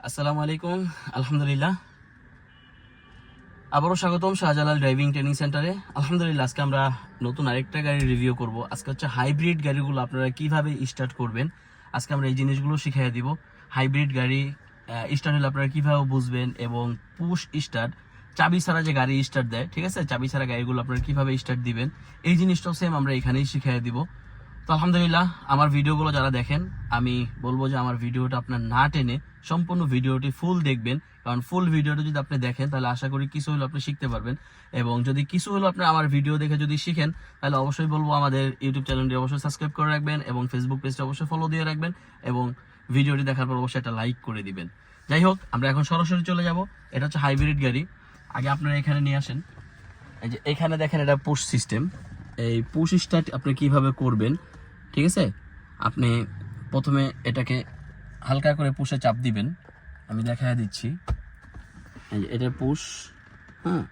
আসসালামু আলাইকুম। আলহামদুলিল্লাহ, আবারও স্বাগতম শাহজালাল ড্রাইভিং ট্রেনিং সেন্টারে। আলহামদুলিল্লাহ, আজকে আমরা নতুন আরেকটা গাড়ি রিভিউ করব। আজকে হচ্ছে হাইব্রিড গাড়িগুলো আপনারা কিভাবে স্টার্ট করবেন, আজকে আমরা এই জিনিসগুলো শিখিয়ে দিব। হাইব্রিড গাড়ি স্টার্ট হলে আপনারা কিভাবে বুঝবেন, এবং পুশ স্টার্ট, চাবি ছাড়া যে গাড়ি স্টার্ট দেয়, ঠিক আছে, চাবি ছাড়া গাড়িগুলো আপনারা কিভাবে স্টার্ট দিবেন, এই জিনিসটাও সেম আমরা এখানেই শিখিয়ে দিব। তো আলহামদুলিল্লাহ, আমার ভিডিওগুলো যারা দেখেন, আমি বলবো যে আমার ভিডিওটা আপনার না টেনে সম্পূর্ণ ভিডিওটি ফুল দেখবেন। কারণ ফুল ভিডিওটা যদি আপনি দেখেন তাহলে আশা করি কিছু হলো আপনি শিখতে পারবেন। এবং যদি কিছু হলো আপনি আমার ভিডিও দেখে যদি শিখেন, তাহলে অবশ্যই বলবো আমাদের ইউটিউব চ্যানেলটি অবশ্যই সাবস্ক্রাইব করে রাখবেন, এবং ফেসবুক পেজটা অবশ্যই ফলো দিয়ে রাখবেন, এবং ভিডিওটি দেখার পর অবশ্যই একটা লাইক করে দিবেন। যাই হোক, আমরা এখন সরাসরি চলে যাব। এটা হচ্ছে হাইব্রিড গাড়ি। আগে আপনারা এখানে নিয়ে আসেন। এই যে এখানে দেখেন, এটা পুশ সিস্টেম। এই পুশ স্টার্ট আপনি কিভাবে করবেন, ঠিক আছে, আপনি প্রথমে এটাকে হালকা করে পুশে চাপ দিবেন। আমি দেখায় দিচ্ছি। এটা পুশ, হ্যাঁ,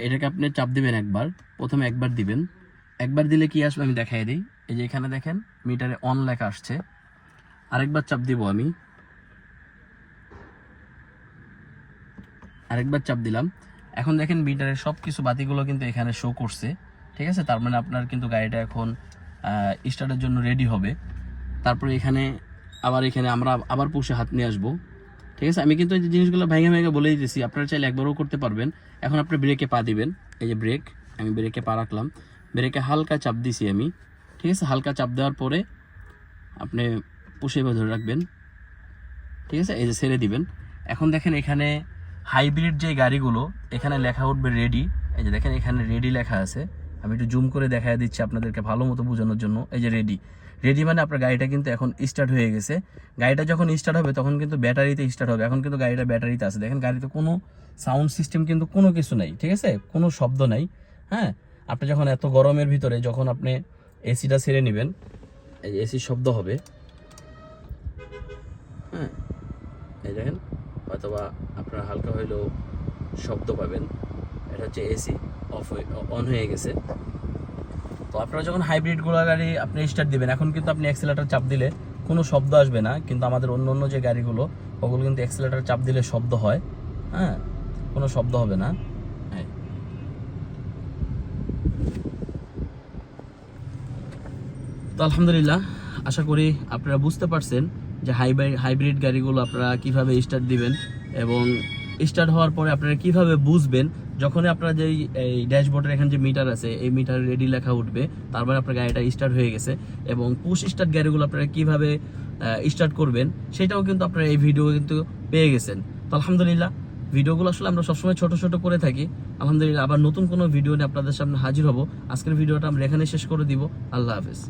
এটাকে আপনি চাপ দিবেন একবার, প্রথমে একবার দিবেন। একবার দিলে কি আসবে আমি দেখাই দিই। এই যে এখানে দেখেন মিটারে অন লেখা আসছে। আরেকবার চাপ দিব আমি, আরেকবার চাপ দিলাম। এখন দেখেন মিটারের সব কিছু বাতিগুলো কিন্তু এখানে শো করছে, ঠিক আছে। তার মানে আপনার কিন্তু গাড়িটা এখন স্টার্টের জন্য রেডি হবে। তারপরে এখানে আমরা আবার পুশে হাত নিয়ে আসবো, ঠিক আছে। আমি কিন্তু এই জিনিসগুলো ভেঙে ভেঙে বলে দিতেছি, আপনারা চাইলে একবারও করতে পারবেন। এখন আপনি ব্রেকে পা দিবেন। এই যে ব্রেক, আমি ব্রেকে পা রাখলাম, ব্রেকে হালকা চাপ দিছি আমি, ঠিক আছে। হালকা চাপ দেওয়ার পরে আপনি পুশে ধরে রাখবেন, ঠিক আছে। এই যে ছেড়ে দিবেন। এখন দেখেন এখানে হাইব্রিড যে গাড়িগুলো, এখানে লেখা উঠবে রেডি। এই যে দেখেন এখানে রেডি লেখা আছে। আমি একটু জুম করে দেখায় দিচ্ছি আপনাদেরকে ভালো মতো বোঝানোর জন্য। এই যে রেডি, রেডি মানে আপনার গাড়িটা কিন্তু এখন স্টার্ট হয়ে গেছে। গাড়িটা যখন স্টার্ট হবে তখন কিন্তু ব্যাটারিতে স্টার্ট হবে। এখন কিন্তু গাড়িটা ব্যাটারিতে আছে। দেখেন গাড়িতে কোনো সাউন্ড সিস্টেম কিন্তু কোনো কিছু নাই, ঠিক আছে, কোনো শব্দ নাই। হ্যাঁ, আপনি যখন এত গরমের ভিতরে যখন আপনি এসিটা ছেড়ে নেবেন, এই যে এসির শব্দ হবে। হ্যাঁ, এই দেখেন, অথবা আপনারা হালকা হইলেও শব্দ পাবেন। এটা হচ্ছে এসি অন হয়ে গেছে। তো আপনারা যখন হাইব্রিড গোলা গাড়ি আপনি স্টার্ট দিবেন, এখন কিন্তু আপনি অ্যাক্সেলেটর চাপ দিলে কোনো শব্দ আসবে না। কিন্তু আমাদের অন্য অন্য যে গাড়িগুলো, ওগুলো কিন্তু অ্যাক্সেলেটর চাপ দিলে শব্দ হয়। হ্যাঁ, কোনো শব্দ হবে না। হ্যাঁ, তো আলহামদুলিল্লাহ, আশা করি আপনারা বুঝতে পারছেন যে হাইব্রিড গাড়িগুলো আপনারা কিভাবে স্টার্ট দিবেন, এবং স্টার্ট হওয়ার পরে আপনারা কিভাবে বুঝবেন। যখনই আপনারা যে এই ড্যাশবোর্ডের এখানে যে মিটার আছে, এই মিটার রেডি লেখা উঠবে, তারপরে আপনার গাড়িটা স্টার্ট হয়ে গেছে। এবং পুশ স্টার্ট গাড়িগুলো আপনারা কিভাবে স্টার্ট করবেন, সেটাও কিন্তু আপনারা এই ভিডিও কিন্তু পেয়ে গেছেন। তো আলহামদুলিল্লাহ, ভিডিওগুলো আসলে আমরা সবসময় ছোট ছোট করে থাকি। আলহামদুলিল্লাহ, আবার নতুন কোনো ভিডিও নিয়ে আপনাদের সামনে হাজির হব। আজকের ভিডিওটা আমরা এখানে শেষ করে দিব। আল্লাহ হাফেজ।